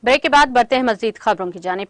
Break के बाद बढ़ते हैं मजीद खबरों की जानिब।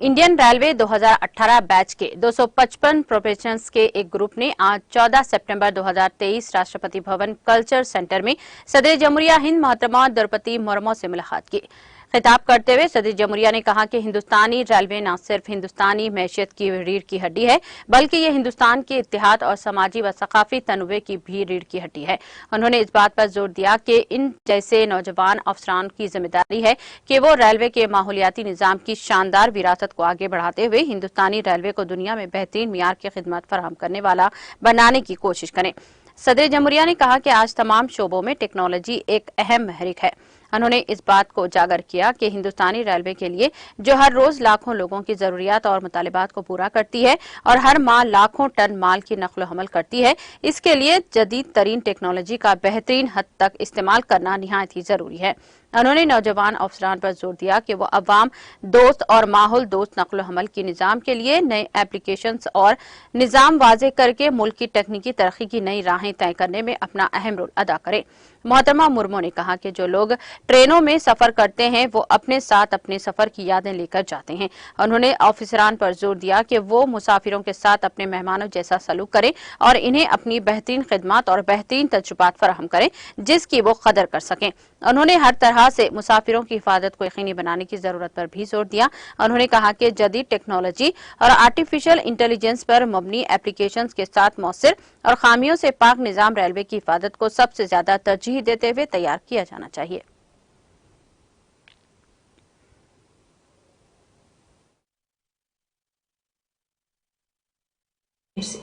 इंडियन रेलवे 2018 बैच के 255 प्रोफेशनल्स के एक ग्रुप ने आज 14 सितंबर 2023 राष्ट्रपति भवन कल्चर सेंटर में सदर जमहूरिया हिंद मोहतरमा द्रौपदी मुर्मू से मुलाकात की। खिताब करते हुए सदर जमहूरिया ने कहा कि हिंदुस्तानी रेलवे न सिर्फ हिंदुस्तानी मैशियत की रीढ़ की हड्डी है, बल्कि ये हिंदुस्तान के इत्तेहाद और समाजी व सकाफी तनवे की भी रीढ़ की हड्डी है। उन्होंने इस बात पर जोर दिया कि इन जैसे नौजवान अफसरान की जिम्मेदारी है कि वो रेलवे के माहौलियाती निजाम की शानदार विरासत को आगे बढ़ाते हुए हिंदुस्तानी रेलवे को दुनिया में बेहतरीन मियार की खिदमत फराहम करने वाला बनाने की कोशिश करें। सदर जमहूरिया ने कहा कि आज तमाम शोबों में टेक्नोलॉजी एक अहम महरिक है। उन्होंने इस बात को उजागर किया कि हिंदुस्तानी रेलवे के लिए जो हर रोज लाखों लोगों की जरूरियात और मुतालिबात को पूरा करती है और हर माह लाखों टन माल की नकल हमल करती है, इसके लिए जदीद तरीन टेक्नोलॉजी का बेहतरीन हद तक इस्तेमाल करना निहायत ही जरूरी है। उन्होंने नौजवान अफसरान पर जोर दिया कि वो अवाम दोस्त और माहौल दोस्त नकल हमल की निजाम के लिए नए एप्लीकेशंस और निजाम वाजे करके मुल्क की तकनीकी तरक्की की नई राहें तय करने में अपना अहम रोल अदा करें। मोहतरमा मुर्मू ने कहा कि जो लोग ट्रेनों में सफर करते हैं वो अपने साथ अपने सफर की यादें लेकर जाते हैं। उन्होंने ऑफिसरान पर जोर दिया कि वो मुसाफिरों के साथ अपने मेहमानों जैसा सलूक करें और इन्हें अपनी बेहतरीन खिदमत और बेहतरीन तजुर्बात फराहम करें जिसकी वो कदर कर सकें। उन्होंने हर तरह से मुसाफिरों की हिफाजत को यकीनी बनाने की जरूरत पर भी जोर दिया। उन्होंने कहा कि जदीद टेक्नोलॉजी और आर्टिफिशियल इंटेलिजेंस पर मबनी एप्लीकेशंस के साथ मौसर और खामियों से पाक निजाम रेलवे की हिफाजत को सबसे ज्यादा तरजीह देते हुए तैयार किया जाना चाहिए।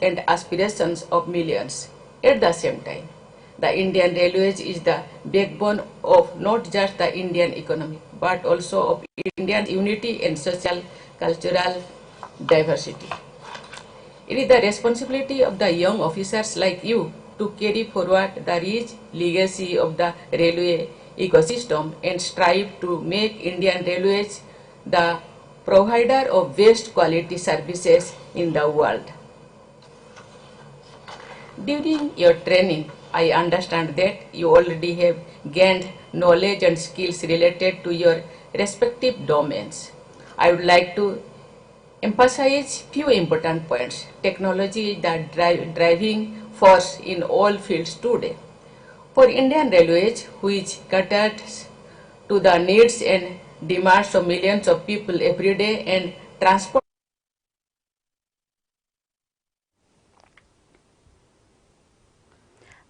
And aspirations of millions. At the same time, the Indian Railways is the backbone of not just the Indian economy, but also of Indian unity and social cultural diversity. It is the responsibility of the young officers like you to carry forward the rich legacy of the railway ecosystem and strive to make Indian Railways the provider of best quality services in the world. During your training, I understand that you already have gained knowledge and skills related to your respective domains. I would like to emphasize few important points. Technology is the driving force in all fields today. For Indian Railways, which caters to the needs and demands of millions of people every day and transport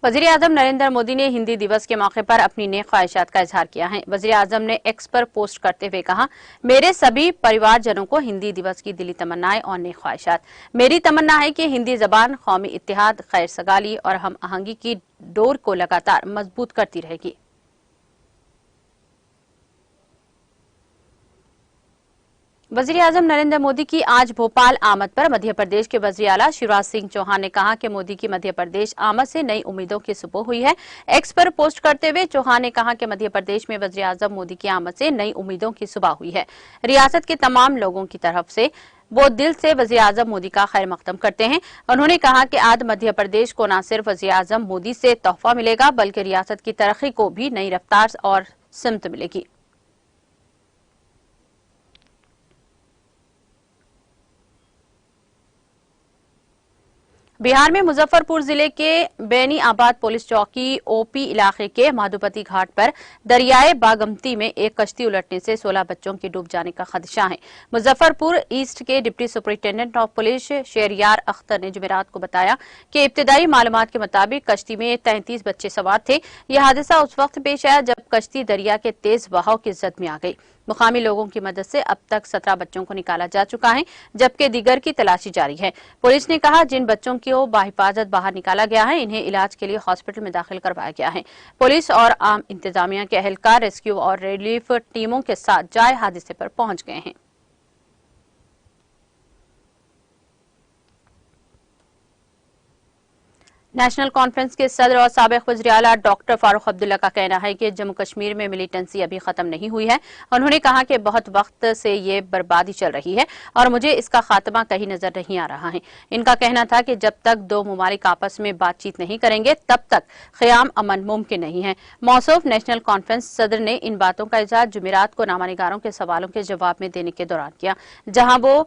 वज़ीर आज़म नरेंद्र मोदी ने हिंदी दिवस के मौके पर अपनी नेक ख्वाहिशात का इजहार किया है। वज़ीर आज़म ने एक्स पर पोस्ट करते हुए कहा, मेरे सभी परिवारजनों को हिंदी दिवस की दिली तमन्नाएं और नेक ख्वाहिशात। मेरी तमन्ना है कि हिंदी जबान कौमी इत्तेहाद, खैर सगाली और हम आहंगी की डोर को लगातार मजबूत करती रहेगी। वज़ीर आज़म नरेंद्र मोदी की आज भोपाल आमद पर मध्य प्रदेश के वज़ीर आला शिवराज सिंह चौहान ने कहा कि मोदी की मध्य प्रदेश आमद से नई उम्मीदों की सुबह हुई है। एक्स पर पोस्ट करते हुए चौहान ने कहा कि मध्य प्रदेश में वज़ीर आज़म मोदी की आमद से नई उम्मीदों की सुबह हुई है। रियासत के तमाम लोगों की तरफ से वो दिल से वज़ीर आज़म मोदी का खैर मकदम करते हैं। उन्होंने कहा कि आज मध्य प्रदेश को न सिर्फ वज़ीर आज़म मोदी से तोहफा मिलेगा, बल्कि रियासत की तरक्की को भी नई रफ्तार और सिमत मिलेगी। बिहार में मुजफ्फरपुर जिले के बेनीआबाद पुलिस चौकी ओपी इलाके के माधुपति घाट पर दरियाए बागमती में एक कश्ती उलटने से 16 बच्चों के डूब जाने का खदशा है। मुजफ्फरपुर ईस्ट के deputy superintendent of police Sheriyar Akhtar ने जुमेरात को बताया कि इब्तिदाई मालूमात के मुताबिक कश्ती में 33 बच्चे सवार थे। यह हादसा उस वक्त पेश आया जब कश्ती दरिया के तेज बहाव की जद में आ गई। मुकामी लोगों की मदद से अब तक 17 बच्चों को निकाला जा चुका है, जबकि दीगर की तलाशी जारी है। पुलिस ने कहा जिन बच्चों को बाहिफाजत बाहर निकाला गया है, इन्हें इलाज के लिए हॉस्पिटल में दाखिल करवाया गया है। पुलिस और आम इंतजामिया के अहलकार रेस्क्यू और रिलीफ टीमों के साथ जाए हादसे पर पहुंच गए हैं। नेशनल कॉन्फ्रेंस के सदर और साबिक वज़ीर आला डॉक्टर फारूक अब्दुल्ला का कहना है कि जम्मू कश्मीर में मिलिटेंसी अभी खत्म नहीं हुई है। उन्होंने कहा कि बहुत वक्त से ये बर्बादी चल रही है और मुझे इसका खात्मा कहीं नजर नहीं आ रहा है। इनका कहना था कि जब तक दो मुमालिक आपस में बातचीत नहीं करेंगे तब तक क़याम अमन मुमकिन नहीं है। मौसूफ नेशनल कॉन्फ्रेंस सदर ने इन बातों का इज़हार जुमेरात को नामानिगारों के सवालों के जवाब में देने के दौरान किया, जहां वो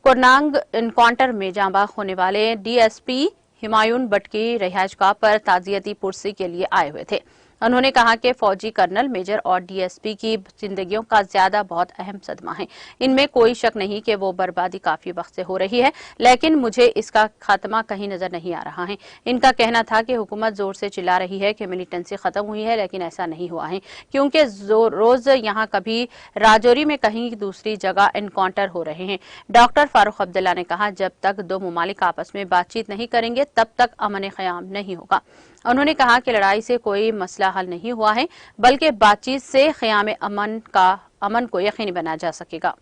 कोरनांग इनकाउंटर में जांबाग होने वाले डीएसपी हिमायून बट की रिहाइशगाह पर ताजियती पुरसी के लिए आए हुए थे। उन्होंने कहा कि फौजी कर्नल, मेजर और डीएसपी की जिंदगियों का ज्यादा बहुत अहम सदमा है। इनमें कोई शक नहीं कि वो बर्बादी काफी वक्त से हो रही है, लेकिन मुझे इसका खात्मा कहीं नजर नहीं आ रहा है। इनका कहना था कि हुकूमत जोर से चिल्ला रही है कि मिलिटेंसी खत्म हुई है, लेकिन ऐसा नहीं हुआ है, क्योंकि रोज यहाँ कभी राजौरी में कहीं दूसरी जगह एनकाउंटर हो रहे हैं। डॉक्टर फारूक अब्दुल्ला ने कहा, जब तक दो मुमालिक आपस में बातचीत नहीं करेंगे तब तक अमन क़याम नहीं होगा। उन्होंने कहा कि लड़ाई से कोई मसला हल नहीं हुआ है, बल्कि बातचीत से क़याम अमन को यकीनी बनाया जा सकेगा।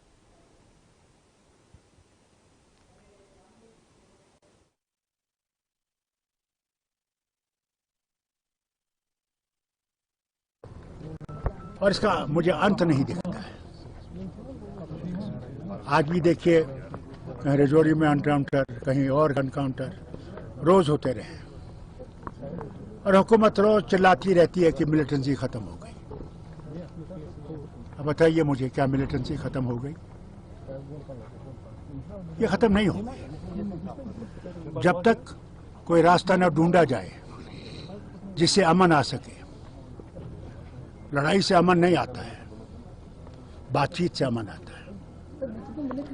और इसका मुझे अंत नहीं दिखता है। आज भी देखिए, कहीं रजौरी में एनकाउंटर, कहीं और एनकाउंटर रोज होते रहे और हुकूमत रोज चिल्लाती रहती है कि मिलिटेंसी खत्म हो गई। अब बताइए मुझे, क्या मिलिटेंसी खत्म हो गई? ये खत्म नहीं होगी जब तक कोई रास्ता न ढूंढा जाए जिससे अमन आ सके। लड़ाई से अमन नहीं आता है, बातचीत से अमन आता है।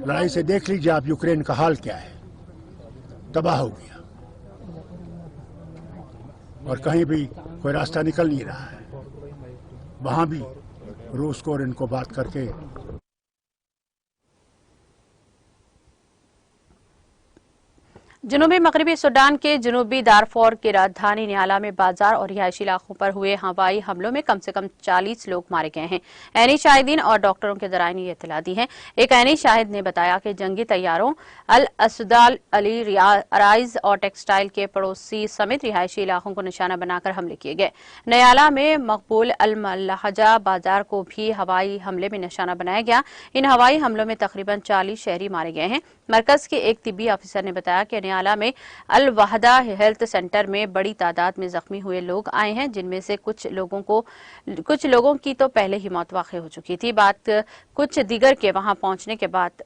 लड़ाई से देख लीजिए आप यूक्रेन का हाल क्या है, तबाह हो गया और कहीं भी कोई रास्ता निकल नहीं रहा है। वहां भी रूस को और इनको बात करके जनूबी मगरबी सूडान के जनूबी दारफोर की राजधानी नियाला में बाजार और रिहायशी इलाकों पर हुए हवाई हमलों में कम से कम 40 लोग मारे गए हैं। ऐनी शाहिदीन और डॉक्टरों के जराये ने यह इत्तला दी है। एक ऐनी शाहिद ने बताया कि जंगी तैयारों अल असदाल अली अराइज और टेक्सटाइल के पड़ोसी समेत रिहायशी इलाकों को निशाना बनाकर हमले किए गए। नियाला में मकबूल अल मल्लाहजा बाजार को भी हवाई हमले में निशाना बनाया गया। इन हवाई हमलों में तकरीबन 40 शहरी मारे गए हैं। मरकज के एक तिब्बी ऑफिसर ने बताया कि नियाला में अल वहदा हेल्थ सेंटर में बड़ी तादाद में जख्मी हुए लोग आए हैं, जिनमें से कुछ लोगों की तो पहले ही मौत वाक़ई हो चुकी थी। कुछ दीगर के वहां पहुंचने के बाद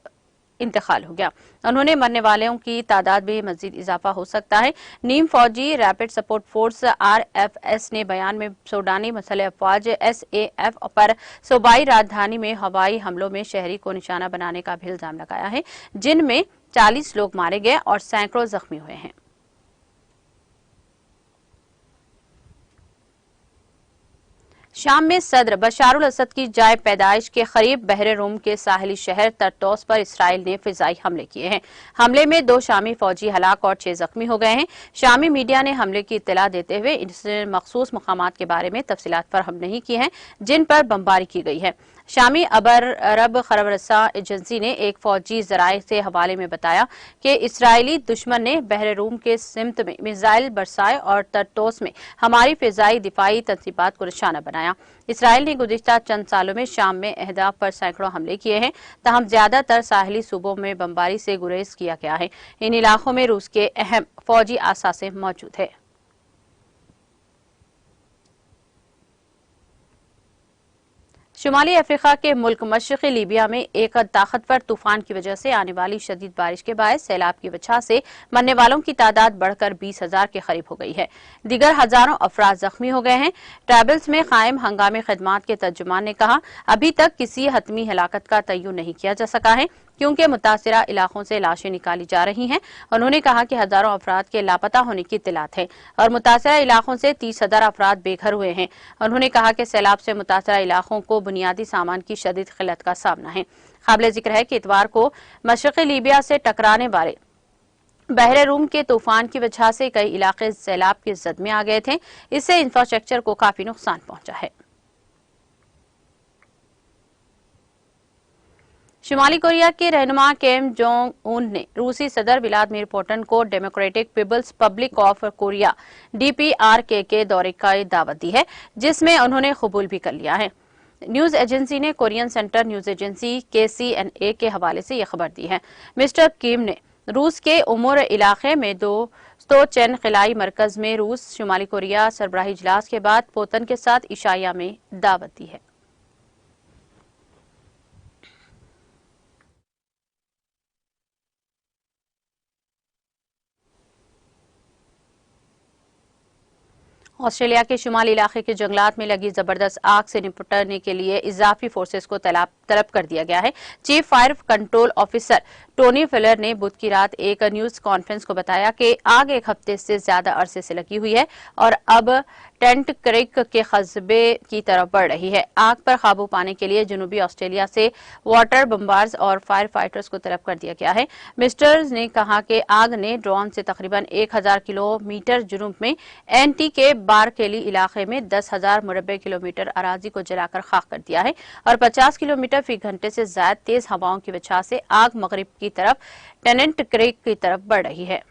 इंतकाल हो गया। उन्होंने मरने वालों की तादाद में मजीद इजाफा हो सकता है। नीम फौजी रैपिड सपोर्ट फोर्स RFS ने बयान में सूडानी मसले अफवाज SAF पर सूबाई राजधानी में हवाई हमलों में शहरी को निशाना बनाने का भी इल्जाम लगाया है, जिनमें 40 लोग मारे गए और सैकड़ों जख्मी हुए हैं। शाम में सदर बशारुल असद की जाय पैदाइश के करीब बहरे रूम के साहिली शहर तरतोस पर इसराइल ने फिजाई हमले किए हैं। हमले में 2 शामी फौजी हलाक और 6 जख्मी हो गए हैं। शामी मीडिया ने हमले की इत्तला देते हुए इसने मखसूस मकामात के बारे में तफसीलात फराहम नहीं की हैं जिन पर बमबारी की गई है। शामी अरब खबररसा एजेंसी ने एक फौजी जराये से हवाले में बताया कि इसराइली दुश्मन ने बहरे रूम के सिमत में मिसाइल बरसाए और तरतोस में हमारी फिजाई दिफाई तंसीबात को निशाना बनाया। इसराइल ने गुज़िश्ता चंद सालों में शाम में अहदाफ पर सैकड़ों हमले किए हैं, तहम ज्यादातर साहिली सूबों में बमबारी से गुरेज किया गया है। इन इलाकों में रूस के अहम फौजी आसासे मौजूद है। शुमाली अफ्रीका के मुल्क मशरक़ी लीबिया में एक ताकतवर तूफान की वजह से आने वाली शदीद बारिश के बायस सैलाब की वजह से मरने वालों की तादाद बढ़कर 20,000 के करीब हो गई है। दीगर हजारों अफराद जख्मी हो गए हैं। ट्रैबल्स में कायम हंगामी खदमात के तर्जुमान ने कहा, अभी तक किसी हतमी हलाकत का तय्युन नहीं किया जा सका है, क्योंकि मुतासिरा इलाकों से लाशें निकाली जा रही हैं। उन्होंने कहा कि हजारों अफराद के लापता होने की इत्तलात है और मुतासिरा इलाकों से 30,000 अफराद बेघर हुए हैं। उन्होंने कहा कि सैलाब से मुतासिरा इलाकों को बुनियादी सामान की शदीद किल्लत का सामना है। काबिल जिक्र है कि इतवार को मशरक़ी लीबिया से टकराने वाले बहरे रूम के तूफान की वजह से कई इलाके सैलाब की जद में आ गए थे। इससे इंफ्रास्ट्रक्चर को काफी नुकसान पहुंचा है। शुमाली कोरिया के रहनुमा किम जोंग उन ने रूसी सदर व्लादिमीर पुतिन को Democratic People's public of Korea (DPRK) के दौरे की दावत दी है, जिसमें उन्होंने कबूल भी कर लिया है। न्यूज एजेंसी ने Korean centre news agency KCNA के हवाले से यह खबर दी है। मिस्टर किम ने रूस के उमुर इलाके में दोस्तोचेन खिलाई मरकज में रूस शुमाली कोरिया सरबराही इजलास के बाद पुतिन के साथ इशाया में दावत दी है। ऑस्ट्रेलिया के शुमाली इलाके के जंगलात में लगी जबरदस्त आग से निपटने के लिए इजाफी फोर्सेस को तलब कर दिया गया है। Chief fire control officer Tony filler ने बुध की रात एक न्यूज कॉन्फ्रेंस को बताया कि आग एक हफ्ते से ज्यादा अरसे से लगी हुई है और अब टेंट क्रीक के कस्बे की तरफ बढ़ रही है। आग पर काबू पाने के लिए जनूबी ऑस्ट्रेलिया से वाटर बम्बार्स और फायर फाइटर्स को तलब कर दिया गया है। मिस्टर्स ने कहा कि आग ने ड्रोन से तकरीबन 1000 किलोमीटर जुनूब में NT के बारकेली इलाके में 10,000 मुरब्बे किलोमीटर अराजी को जलाकर खाक कर दिया है और 50 किलोमीटर फी घंटे से ज्यादा तेज हवाओं की वजह से आग मगरिब की तरफ टेनेंट क्रीक की तरफ बढ़ रही है।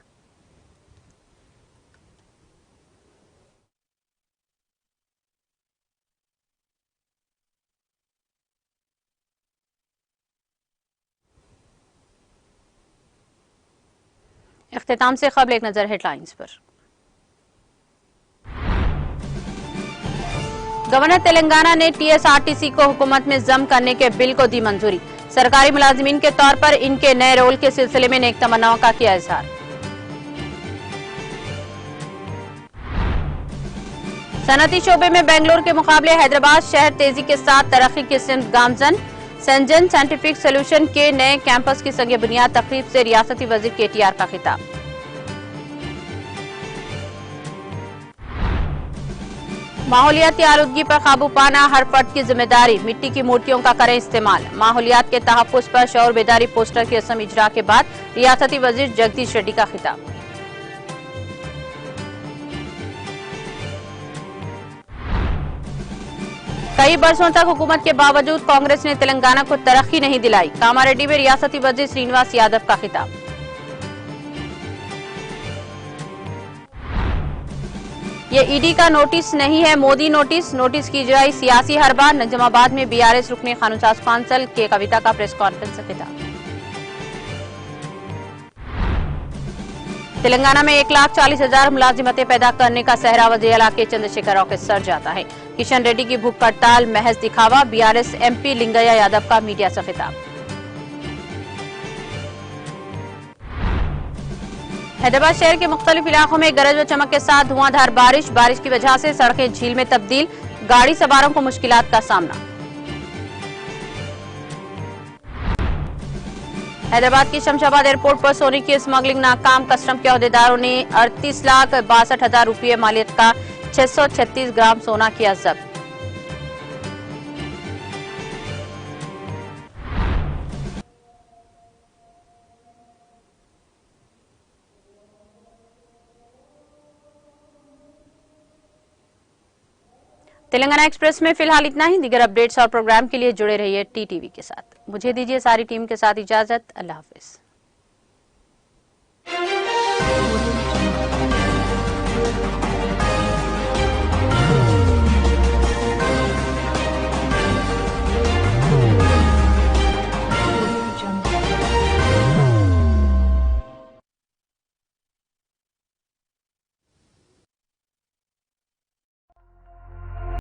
इख्तिताम से खबर एक नजर हेडलाइंस पर। गवर्नर तेलंगाना ने TSRTC को हुकूमत में जम करने के बिल को दी मंजूरी। सरकारी मुलाजिमीन के तौर पर इनके नए रोल के सिलसिले में नेक तमन्नाओं का किया इजहार। सनअती शोबे में बेंगलुरु के मुकाबले हैदराबाद शहर तेजी के साथ तरक्की की सिमत गामजन। सेंजन साइंटिफिक सोल्यूशन के नए कैंपस की संग बुनियाद तकरीब से रियासती वजीर KTR का खिताब। माहौलियाती आलूदगी पर काबू पाना हर फर्द की जिम्मेदारी। मिट्टी की मूर्तियों का करें इस्तेमाल। माहौलियात के तहफ्फुज पर शऊर बेदारी पोस्टर की रस्म इजरा के बाद रियासती वजीर जगदीश रेड्डी का खिताब। कई बरसों तक हुकूमत के बावजूद कांग्रेस ने तेलंगाना को तरक्की नहीं दिलाई। कामारेड्डी में रियासती वजीर श्रीनिवास यादव का खिताब। ये ईडी का नोटिस नहीं है, मोदी नोटिस। नोटिस की जाए सियासी हरबा। निजामाबाद में BRS रुकने कानून-साज कौंसिल के कविता का प्रेस कॉन्फ्रेंस से खिताब। तेलंगाना में 1,40,000 मुलाजिमतें पैदा करने का सहरा वज़ीर आला के चंद्रशेखर राव के सर जाता है। किशन रेड्डी की भूख हड़ताल महज दिखावा। BRS MP लिंगैया यादव का मीडिया से खिताब। हैदराबाद शहर के मुख्तलिफ इलाकों में गरज व चमक के साथ धुआंधार बारिश की वजह से सड़कें झील में तब्दील। गाड़ी सवारों को मुश्किलात का सामना। हैदराबाद की शमशाबाद एयरपोर्ट पर सोने की स्मगलिंग नाकाम। कस्टम के अहदेदारों ने 38,62,000 रुपये मालियत का 636 ग्राम सोना किया जब्त। तेलंगाना एक्सप्रेस में फिलहाल इतना ही। दीगर अपडेट्स और प्रोग्राम के लिए जुड़े रहिए TTV के साथ। मुझे दीजिए सारी टीम के साथ इजाजत। अल्लाह हाफिज।